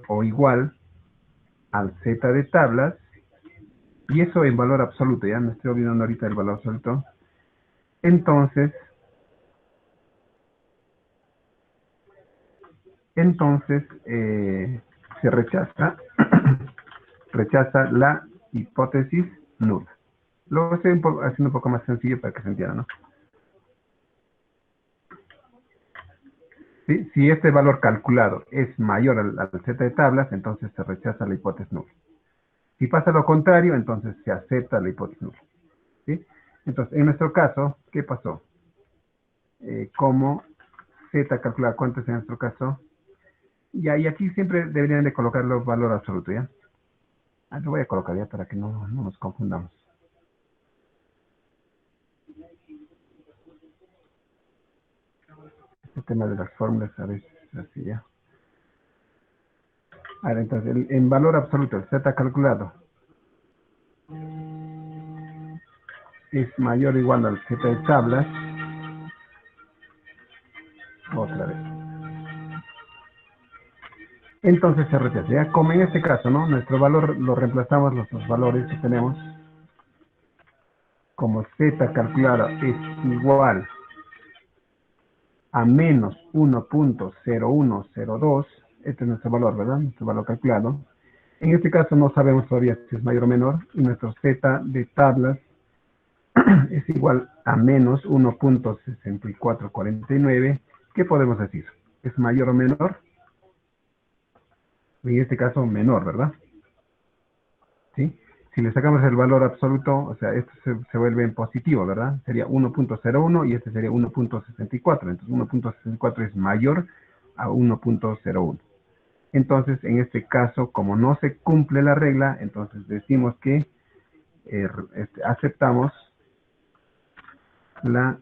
o igual al z de tablas, y eso en valor absoluto, ya me estoy olvidando ahorita del valor absoluto, entonces se rechaza, rechaza la hipótesis nula. Lo estoy haciendo un poco más sencillo para que se entienda, ¿no? ¿Sí? Si este valor calculado es mayor al z de tablas, entonces se rechaza la hipótesis nula. Si pasa lo contrario, entonces se acepta la hipótesis nula, ¿sí? Entonces, en nuestro caso, ¿qué pasó? Como z calculado, ¿cuánto es en nuestro caso? Ya, y aquí siempre deberían de colocar los valores absolutos, ¿ya? Lo voy a colocar ya para que no nos confundamos. El tema de las fórmulas a veces así, ¿ya? Ahora, entonces, en valor absoluto, el z calculado es mayor o igual al z de tablas. Otra vez. Entonces se rechaza. Ya como en este caso, ¿no? Nuestro valor lo reemplazamos, los valores que tenemos, como z calculado es igual a menos 1.0102, este es nuestro valor, ¿verdad? Nuestro valor calculado. En este caso no sabemos todavía si es mayor o menor, y nuestro z de tablas es igual a menos 1.6449. ¿Qué podemos decir? ¿Es mayor o menor? En este caso, menor, ¿verdad? ¿Sí? Si le sacamos el valor absoluto, o sea, esto se vuelve en positivo, ¿verdad? Sería 1.01 y este sería 1.64. Entonces, 1.64 es mayor a 1.01. Entonces, en este caso, como no se cumple la regla, entonces decimos que aceptamos la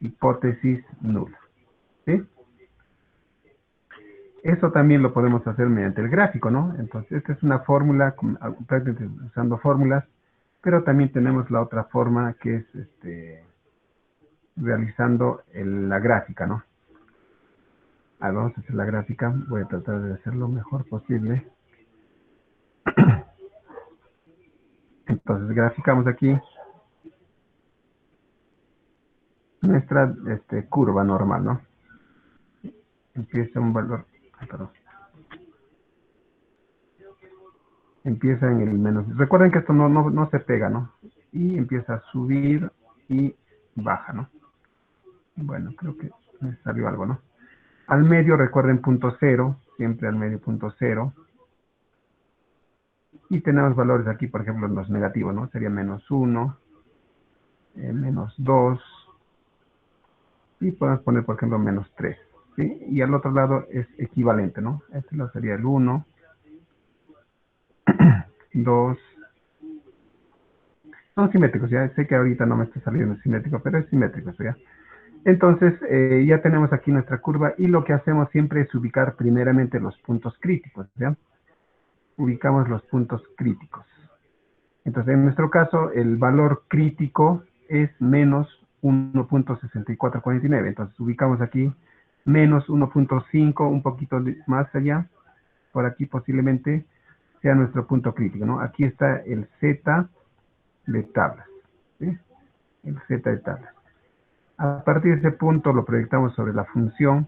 hipótesis nula, ¿sí? Eso también lo podemos hacer mediante el gráfico, ¿no? Entonces, esta es una fórmula, prácticamente usando fórmulas, Pero también tenemos la otra forma que es realizando la gráfica, ¿no? Vamos a hacer la gráfica. Voy a tratar de hacerlo lo mejor posible. Entonces, graficamos aquí nuestra curva normal, ¿no? Empieza un valor, perdón. Empieza en el menos. Recuerden que esto no se pega, ¿no? Y empieza a subir y baja, ¿no? Bueno, creo que me salió algo, ¿no? Al medio, recuerden, punto cero, siempre al medio punto cero. Y tenemos valores aquí, por ejemplo, los negativos, ¿no? Sería menos 1, menos 2, y podemos poner, por ejemplo, menos 3, ¿sí? Y al otro lado es equivalente, ¿no? Este lo sería el 1, 2. Son simétricos, ya sé que ahorita no me está saliendo simétrico, pero es simétrico, ¿ya? Entonces, ya tenemos aquí nuestra curva y lo que hacemos siempre es ubicar primeramente los puntos críticos, ¿ya? Ubicamos los puntos críticos. Entonces, en nuestro caso, el valor crítico es menos 1.6449. Entonces, ubicamos aquí menos 1.5, un poquito más allá. Por aquí posiblemente sea nuestro punto crítico, ¿no? Aquí está el Z de tablas, ¿sí? El Z de tablas. A partir de ese punto lo proyectamos sobre la función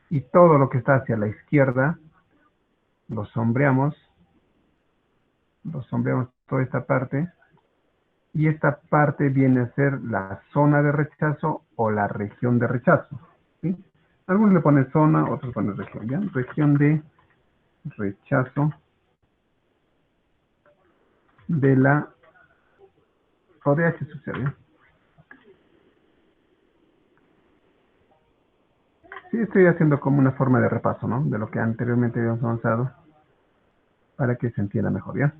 y todo lo que está hacia la izquierda lo sombreamos toda esta parte, y esta parte viene a ser la zona de rechazo o la región de rechazo, ¿sí? Algunos le ponen zona, otros ponen región, ¿ya? Región de rechazo de la ODH sub 0, ¿ya? Sí, estoy haciendo como una forma de repaso, ¿no? De lo que anteriormente habíamos avanzado para que se entienda mejor, ¿ya?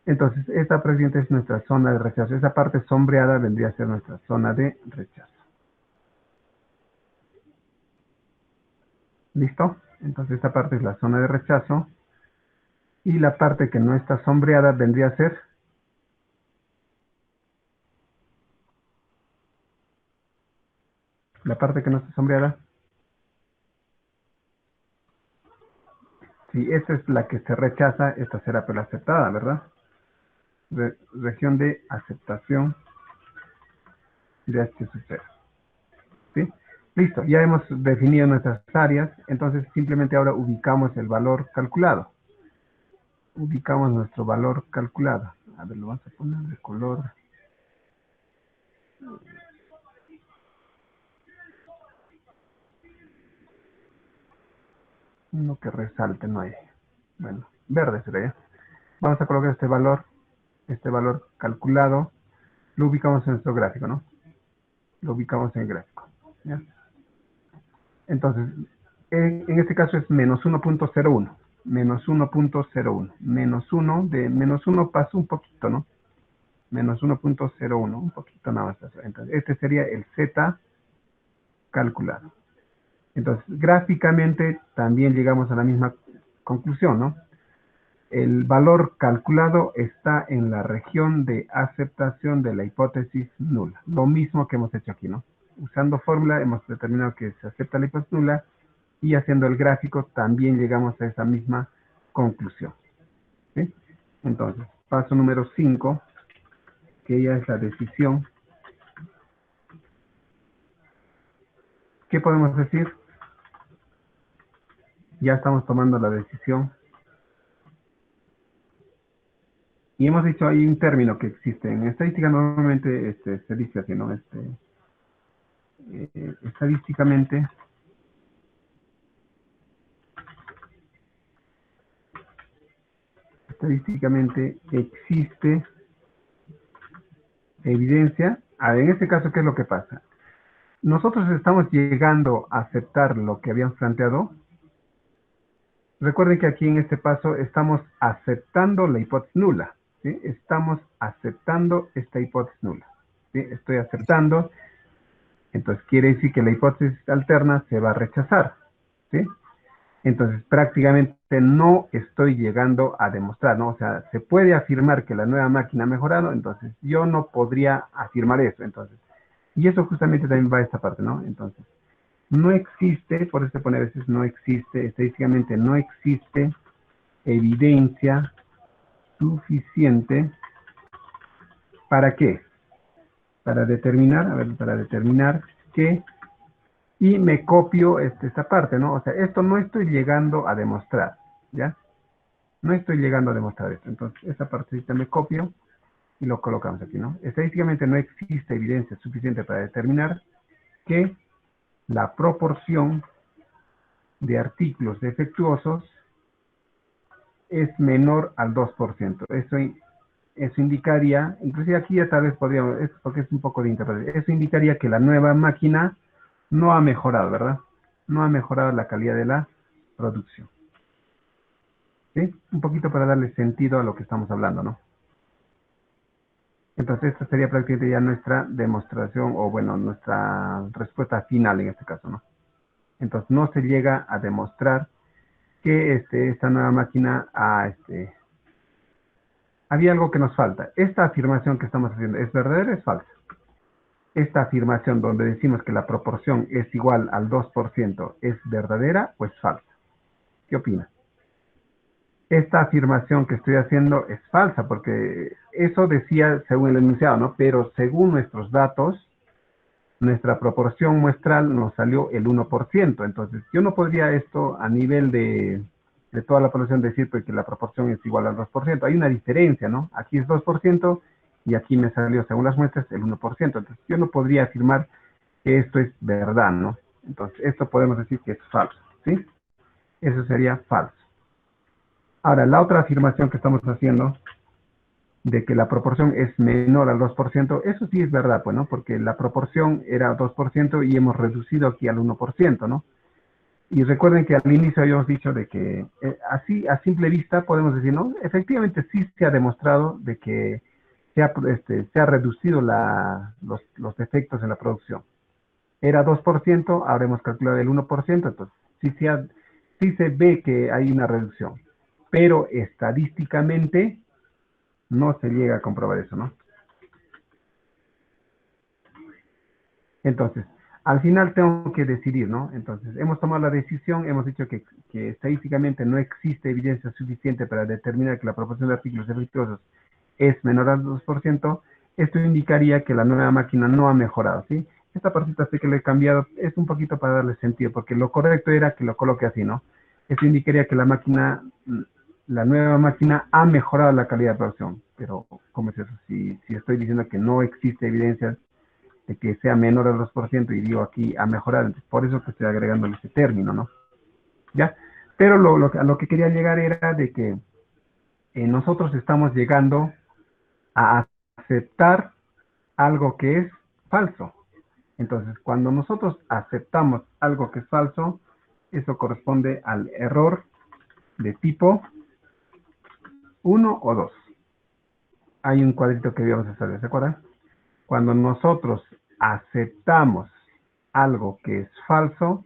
Entonces, esta presente es nuestra zona de rechazo. Esa parte sombreada vendría a ser nuestra zona de rechazo. ¿Listo? Entonces, esta parte es la zona de rechazo. Y la parte que no está sombreada vendría a ser la parte que no está sombreada. Si esa es la que se rechaza, esta será pero aceptada, ¿verdad? Región de aceptación de H sub 0. ¿Sí? Listo, ya hemos definido nuestras áreas, entonces simplemente ahora ubicamos el valor calculado. Ubicamos nuestro valor calculado. A ver, lo vamos a poner de color. Uno que resalte, no hay. Bueno, verde sería. Vamos a colocar este valor calculado. Lo ubicamos en nuestro gráfico, ¿no? Lo ubicamos en el gráfico, ¿ya? Entonces, en este caso es menos 1.01. Menos 1.01. Menos 1, de menos 1 paso un poquito, ¿no? Menos 1.01, un poquito nada más. Entonces, este sería el Z calculado. Entonces, gráficamente también llegamos a la misma conclusión, ¿no? El valor calculado está en la región de aceptación de la hipótesis nula. Lo mismo que hemos hecho aquí, ¿no? Usando fórmula hemos determinado que se acepta la hipótesis nula y haciendo el gráfico también llegamos a esa misma conclusión, ¿sí? Entonces, paso número 5, que ya es la decisión. ¿Qué podemos decir? Ya estamos tomando la decisión. Y hemos dicho, hay un término que existe. En estadística normalmente se dice así, ¿no? Estadísticamente existe evidencia. En este caso, ¿qué es lo que pasa? Nosotros estamos llegando a aceptar lo que habíamos planteado. Recuerden que aquí en este paso estamos aceptando la hipótesis nula, ¿sí? Estamos aceptando esta hipótesis nula, ¿sí? Estoy aceptando, entonces quiere decir que la hipótesis alterna se va a rechazar, ¿sí? Entonces, prácticamente no estoy llegando a demostrar, ¿no? O sea, se puede afirmar que la nueva máquina ha mejorado, entonces yo no podría afirmar eso, entonces. Y eso justamente también va a esta parte, ¿no? Entonces, no existe, por eso se pone a veces no existe, estadísticamente no existe evidencia suficiente. ¿Para qué? Para determinar, a ver, para determinar que, y me copio esta parte, ¿no? O sea, esto no estoy llegando a demostrar, ¿ya? No estoy llegando a demostrar esto. Entonces, esta partecita me copio y lo colocamos aquí, ¿no? Estadísticamente no existe evidencia suficiente para determinar que la proporción de artículos defectuosos es menor al 2%. Eso indicaría, inclusive aquí ya tal vez podríamos, porque es un poco de interpretación, eso indicaría que la nueva máquina no ha mejorado, ¿verdad? No ha mejorado la calidad de la producción. ¿Sí? Un poquito para darle sentido a lo que estamos hablando, ¿no? Entonces, esta sería prácticamente ya nuestra demostración, o bueno, nuestra respuesta final en este caso, ¿no? Entonces, no se llega a demostrar que esta nueva máquina había algo que nos falta. Esta afirmación que estamos haciendo, ¿es verdadera o es falsa? Esta afirmación donde decimos que la proporción es igual al 2%, ¿es verdadera o es falsa? ¿Qué opina? Esta afirmación que estoy haciendo es falsa, porque eso decía según el enunciado, ¿no? Pero según nuestros datos, nuestra proporción muestral nos salió el 1%. Entonces, yo no podría esto a nivel de toda la población decir pues, que la proporción es igual al 2%. Hay una diferencia, ¿no? Aquí es 2% y aquí me salió, según las muestras, el 1%. Entonces, yo no podría afirmar que esto es verdad, ¿no? Entonces, esto podemos decir que es falso, ¿sí? Eso sería falso. Ahora, la otra afirmación que estamos haciendo de que la proporción es menor al 2%, eso sí es verdad, pues, ¿no? Porque la proporción era 2% y hemos reducido aquí al 1%, ¿no? Y recuerden que al inicio habíamos dicho de que así, a simple vista, podemos decir, ¿no? Efectivamente sí se ha demostrado de que se ha reducido los defectos en la producción. Era 2%, ahora hemos calculado el 1%, entonces sí se ve que hay una reducción. Pero estadísticamente no se llega a comprobar eso, ¿no? Entonces, al final tengo que decidir, ¿no? Entonces, hemos tomado la decisión, hemos dicho que estadísticamente no existe evidencia suficiente para determinar que la proporción de artículos defectuosos es menor al 2%. Esto indicaría que la nueva máquina no ha mejorado, ¿sí? Esta partita sé que lo he cambiado, es un poquito para darle sentido, porque lo correcto era que lo coloque así, ¿no? Esto indicaría que la nueva máquina ha mejorado la calidad de producción. Pero, ¿cómo es eso? Si estoy diciendo que no existe evidencia de que sea menor al 2% y digo aquí a mejorar, entonces por eso que estoy agregando ese término, ¿no? ¿Ya? Pero a lo que quería llegar era de que nosotros estamos llegando a aceptar algo que es falso. Entonces, cuando nosotros aceptamos algo que es falso, eso corresponde al error de tipo 1 o 2. Hay un cuadrito que debíamos hacer, ¿se acuerdan? Cuando nosotros aceptamos algo que es falso,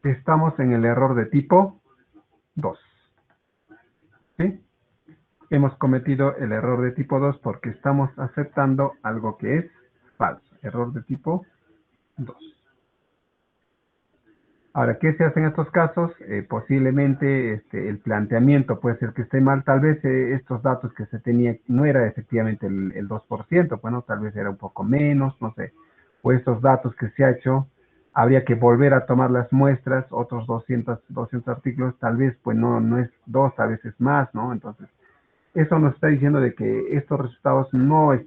estamos en el error de tipo 2. ¿Sí? Hemos cometido el error de tipo 2 porque estamos aceptando algo que es falso. Error de tipo 2. Ahora, ¿qué se hace en estos casos? Posiblemente el planteamiento puede ser que esté mal. Tal vez estos datos que se tenía no era efectivamente el 2%, bueno, tal vez era un poco menos, no sé. O estos datos que se ha hecho, habría que volver a tomar las muestras, otros 200 artículos, tal vez pues no es 2, tal vez es más, ¿no? Entonces, eso nos está diciendo de que estos resultados no es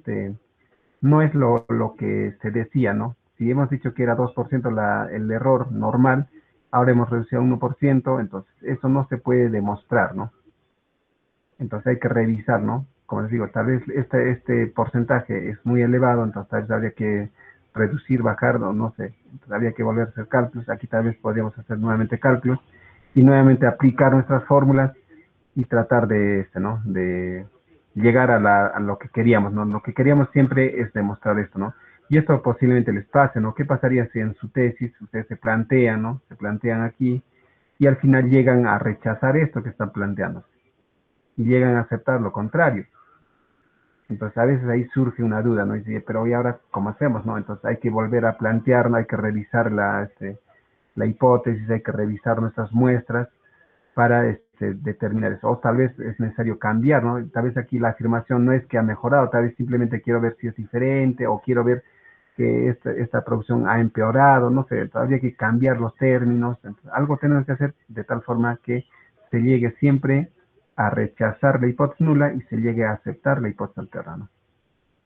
lo que se decía, ¿no? Si hemos dicho que era 2% el error normal, ahora hemos reducido a 1%, entonces eso no se puede demostrar, ¿no? Entonces hay que revisar, ¿no? Como les digo, tal vez este porcentaje es muy elevado, entonces tal vez habría que reducir, bajar, no sé, entonces habría que volver a hacer cálculos, aquí tal vez podríamos hacer nuevamente cálculos y nuevamente aplicar nuestras fórmulas y tratar ¿no? De llegar a lo que queríamos, ¿no? Lo que queríamos siempre es demostrar esto, ¿no? Y esto posiblemente les pase, ¿no? ¿Qué pasaría si en su tesis ustedes se plantean, ¿no? Se plantean aquí y al final llegan a rechazar esto que están planteando y llegan a aceptar lo contrario. Entonces a veces ahí surge una duda, ¿no? Y dice, pero ¿y ahora cómo hacemos, no? Entonces hay que volver a plantear, ¿no? Hay que revisar la hipótesis, hay que revisar nuestras muestras para determinar eso. O tal vez es necesario cambiar, ¿no? Tal vez aquí la afirmación no es que ha mejorado, tal vez simplemente quiero ver si es diferente o quiero ver que esta producción ha empeorado, no sé, todavía hay que cambiar los términos. Entonces, algo tenemos que hacer de tal forma que se llegue siempre a rechazar la hipótesis nula y se llegue a aceptar la hipótesis alterna, ¿no?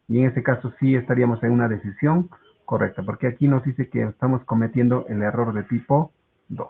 Y en ese caso sí estaríamos en una decisión correcta, porque aquí nos dice que estamos cometiendo el error de tipo 2.